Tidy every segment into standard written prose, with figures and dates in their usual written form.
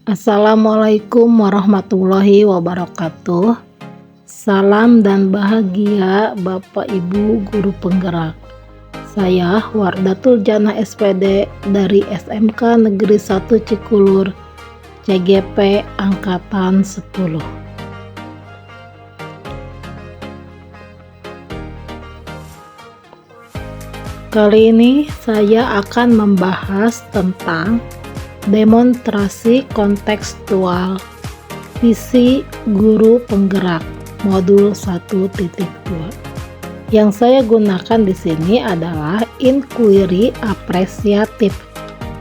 Assalamualaikum warahmatullahi wabarakatuh. Salam dan bahagia Bapak Ibu Guru Penggerak. Saya Wardatul Jannah SPD dari SMK Negeri 1 Cikulur, CGP Angkatan 10. Kali ini saya akan membahas tentang demonstrasi kontekstual visi guru penggerak modul 1.2. Yang saya gunakan di sini adalah inquiry apresiatif,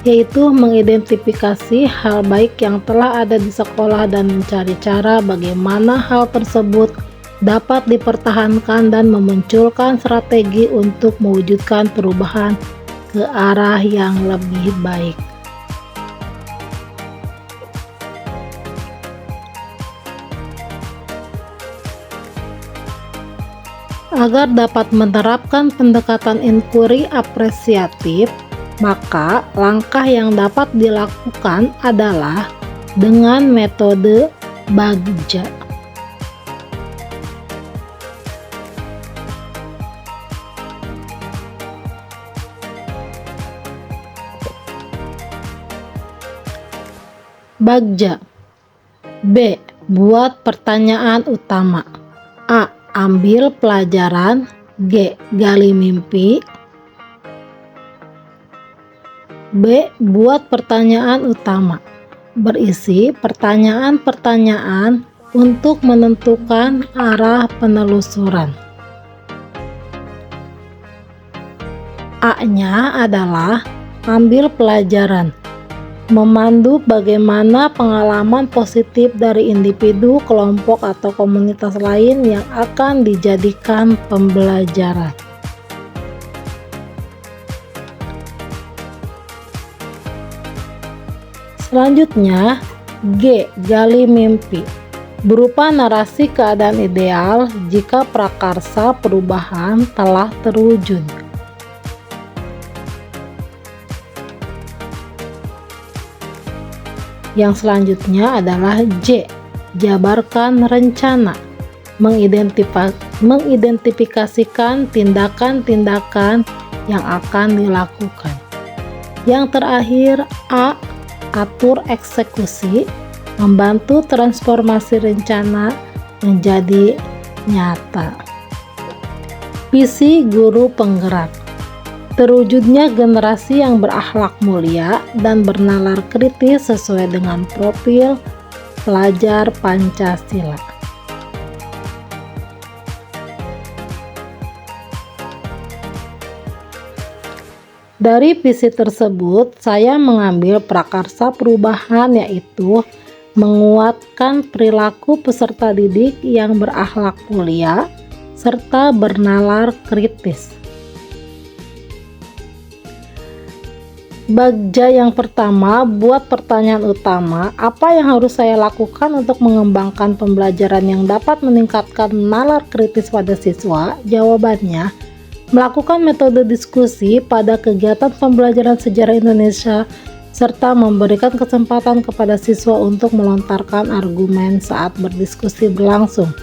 yaitu mengidentifikasi hal baik yang telah ada di sekolah dan mencari cara bagaimana hal tersebut dapat dipertahankan dan memunculkan strategi untuk mewujudkan perubahan ke arah yang lebih baik. Agar dapat menerapkan pendekatan inquiry apresiatif, maka langkah yang dapat dilakukan adalah dengan metode BAGJA. BAGJA. B. Buat pertanyaan utama. A. Ambil pelajaran. G. Gali mimpi. B. Buat pertanyaan utama. Berisi pertanyaan-pertanyaan untuk menentukan arah penelusuran. A-nya adalah ambil pelajaran. Memandu bagaimana pengalaman positif dari individu, kelompok, atau komunitas lain yang akan dijadikan pembelajaran. Selanjutnya, G. Gali mimpi. Berupa narasi keadaan ideal jika prakarsa perubahan telah terwujud. Yang selanjutnya adalah J. Jabarkan rencana. Mengidentifikasikan tindakan-tindakan yang akan dilakukan. Yang terakhir A. Atur eksekusi. Membantu transformasi rencana menjadi nyata. Visi guru penggerak. Terwujudnya generasi yang berakhlak mulia dan bernalar kritis sesuai dengan profil pelajar Pancasila. Dari visi tersebut, saya mengambil prakarsa perubahan, yaitu menguatkan perilaku peserta didik yang berakhlak mulia serta bernalar kritis. BAGJA yang pertama, buat pertanyaan utama, apa yang harus saya lakukan untuk mengembangkan pembelajaran yang dapat meningkatkan nalar kritis pada siswa? Jawabannya, melakukan metode diskusi pada kegiatan pembelajaran sejarah Indonesia serta memberikan kesempatan kepada siswa untuk melontarkan argumen saat berdiskusi berlangsung.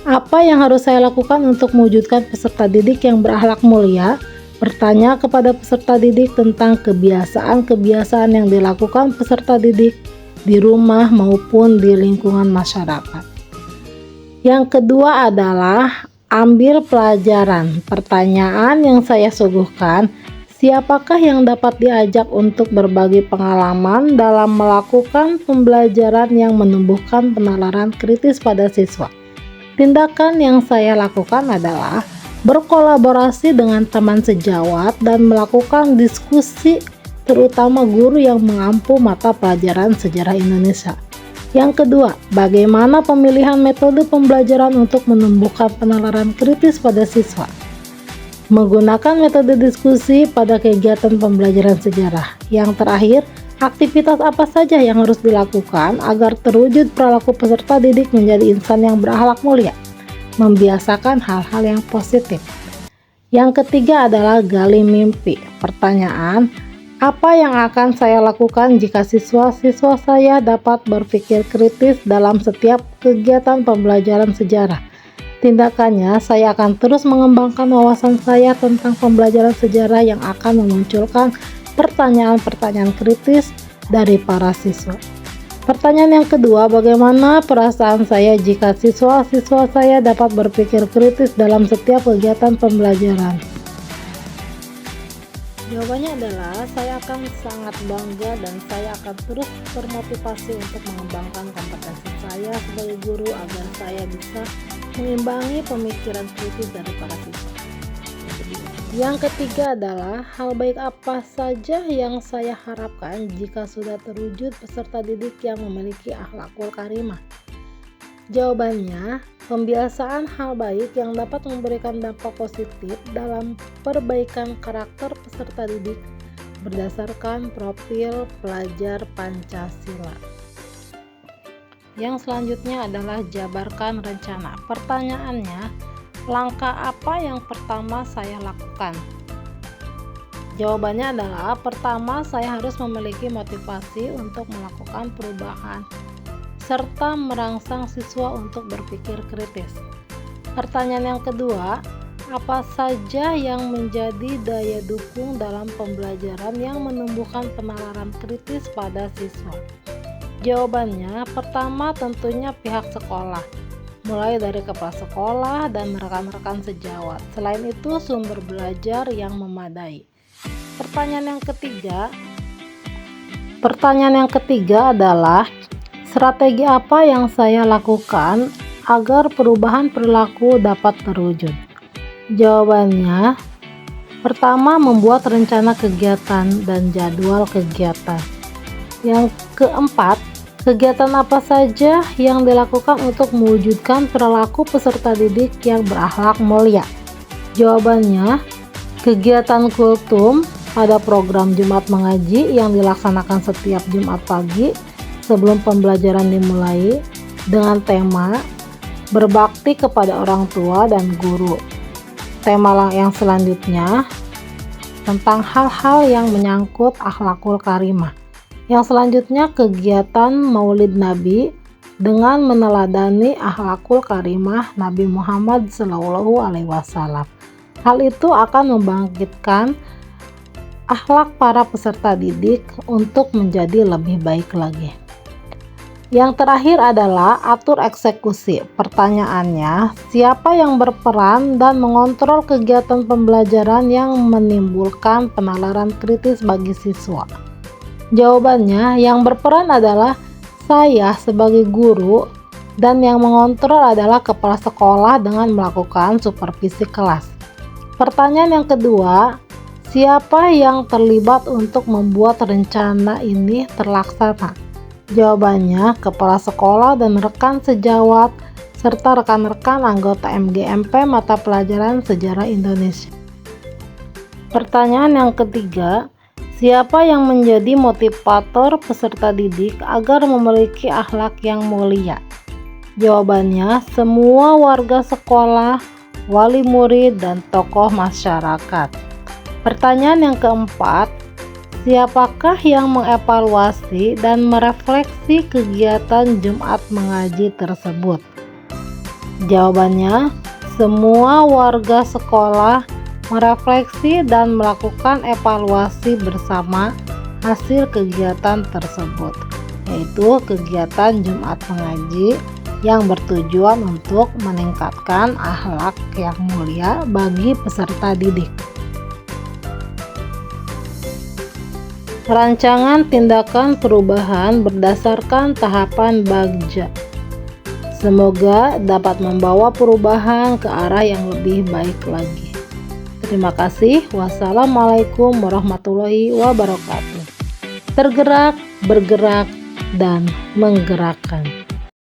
Apa yang harus saya lakukan untuk mewujudkan peserta didik yang berakhlak mulia? Bertanya kepada peserta didik tentang kebiasaan-kebiasaan yang dilakukan peserta didik di rumah maupun di lingkungan masyarakat. Yang kedua adalah ambil pelajaran. Pertanyaan yang saya suguhkan, siapakah yang dapat diajak untuk berbagi pengalaman dalam melakukan pembelajaran yang menumbuhkan penalaran kritis pada siswa? Tindakan yang saya lakukan adalah berkolaborasi dengan teman sejawat dan melakukan diskusi, terutama guru yang mengampu mata pelajaran sejarah Indonesia. Yang kedua, bagaimana pemilihan metode pembelajaran untuk menumbuhkan penalaran kritis pada siswa? Menggunakan metode diskusi pada kegiatan pembelajaran sejarah. Yang terakhir, aktivitas apa saja yang harus dilakukan agar terwujud perilaku peserta didik menjadi insan yang berakhlak mulia? Membiasakan hal-hal yang positif. Yang ketiga adalah gali mimpi. Pertanyaan, Apa yang akan saya lakukan jika siswa-siswa saya dapat berpikir kritis dalam setiap kegiatan pembelajaran sejarah? Tindakannya, saya akan terus mengembangkan wawasan saya tentang pembelajaran sejarah yang akan memunculkan pertanyaan-pertanyaan kritis dari para siswa. Pertanyaan yang kedua, bagaimana perasaan saya jika siswa-siswa saya dapat berpikir kritis dalam setiap kegiatan pembelajaran? Jawabannya adalah saya akan sangat bangga dan saya akan terus termotivasi untuk mengembangkan kompetensi saya sebagai guru agar saya bisa mengimbangi pemikiran kritis dari para siswa. Yang ketiga adalah hal baik apa saja yang saya harapkan jika sudah terwujud peserta didik yang memiliki akhlakul karimah. Jawabannya, pembiasaan hal baik yang dapat memberikan dampak positif dalam perbaikan karakter peserta didik berdasarkan profil pelajar Pancasila. Yang selanjutnya adalah jabarkan rencana. Pertanyaannya, langkah apa yang pertama saya lakukan? Jawabannya adalah pertama saya harus memiliki motivasi untuk melakukan perubahan serta merangsang siswa untuk berpikir kritis. Pertanyaan yang kedua, apa saja yang menjadi daya dukung dalam pembelajaran yang menumbuhkan penalaran kritis pada siswa? Jawabannya, pertama tentunya pihak sekolah, mulai dari kepala sekolah dan rekan-rekan sejawat. Selain itu, sumber belajar yang memadai. Pertanyaan yang ketiga adalah strategi apa yang saya lakukan agar perubahan perilaku dapat terwujud? Jawabannya, pertama membuat rencana kegiatan dan jadwal kegiatan. Yang keempat, kegiatan apa saja yang dilakukan untuk mewujudkan perilaku peserta didik yang berakhlak mulia? Jawabannya, kegiatan kultum pada program Jumat Mengaji yang dilaksanakan setiap Jumat pagi sebelum pembelajaran dimulai dengan tema berbakti kepada orang tua dan guru. Tema yang selanjutnya tentang hal-hal yang menyangkut akhlakul karimah. Yang selanjutnya kegiatan Maulid Nabi dengan meneladani akhlakul karimah Nabi Muhammad SAW. Hal itu akan membangkitkan akhlak para peserta didik untuk menjadi lebih baik lagi. Yang terakhir adalah atur eksekusi. Pertanyaannya, siapa yang berperan dan mengontrol kegiatan pembelajaran yang menimbulkan penalaran kritis bagi siswa? Jawabannya, yang berperan adalah saya sebagai guru dan yang mengontrol adalah kepala sekolah dengan melakukan supervisi kelas. Pertanyaan yang kedua, siapa yang terlibat untuk membuat rencana ini terlaksana? Jawabannya, kepala sekolah dan rekan sejawat serta rekan-rekan anggota MGMP mata pelajaran Sejarah Indonesia. Pertanyaan yang ketiga, siapa yang menjadi motivator peserta didik agar memiliki akhlak yang mulia? Jawabannya, semua warga sekolah, wali murid, dan tokoh masyarakat. Pertanyaan yang keempat, siapakah yang mengevaluasi dan merefleksi kegiatan Jumat Mengaji tersebut? Jawabannya, semua warga sekolah merefleksi dan melakukan evaluasi bersama hasil kegiatan tersebut, yaitu kegiatan Jumat Mengaji yang bertujuan untuk meningkatkan akhlak yang mulia bagi peserta didik. Rancangan tindakan perubahan berdasarkan tahapan Bagja. Semoga dapat membawa perubahan ke arah yang lebih baik lagi. Terima kasih. Wassalamualaikum warahmatullahi wabarakatuh. Tergerak, bergerak, dan menggerakkan.